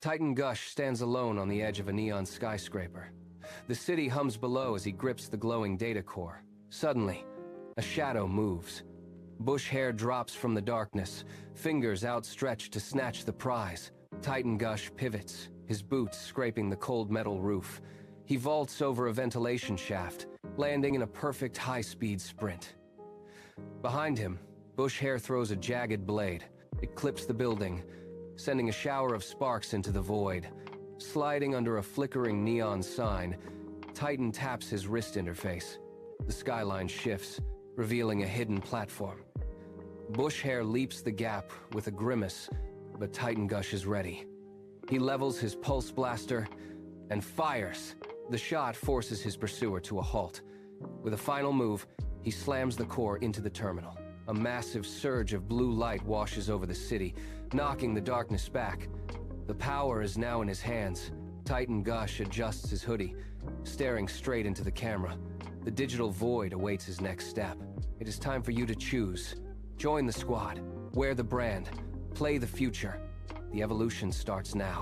Titan Gush stands alone on the edge of a neon skyscraper. The city hums below as he grips the glowing data core. Suddenly, a shadow moves. Bush hair drops from the darkness, fingers outstretched to snatch the prize. Titan Gush pivots, his boots scraping the cold metal roof. He vaults over a ventilation shaft, landing in a perfect high-speed sprint. Behind him, Bush hair throws a jagged blade. It clips the building, sending a shower of sparks into the void. Sliding under a flickering neon sign, Titan taps his wrist interface. The skyline shifts, revealing a hidden platform. Bush hair leaps the gap with a grimace, but Titan Gush is ready. He levels his pulse blaster and fires. The shot forces his pursuer to a halt. With a final move, he slams the core into the terminal. A massive surge of blue light washes over the city, knocking the darkness back. The power is now in his hands. Titan Gush adjusts his hoodie, staring straight into the camera. The digital void awaits his next step. It is time for you to choose. Join the squad, wear the brand, play the future. The evolution starts now.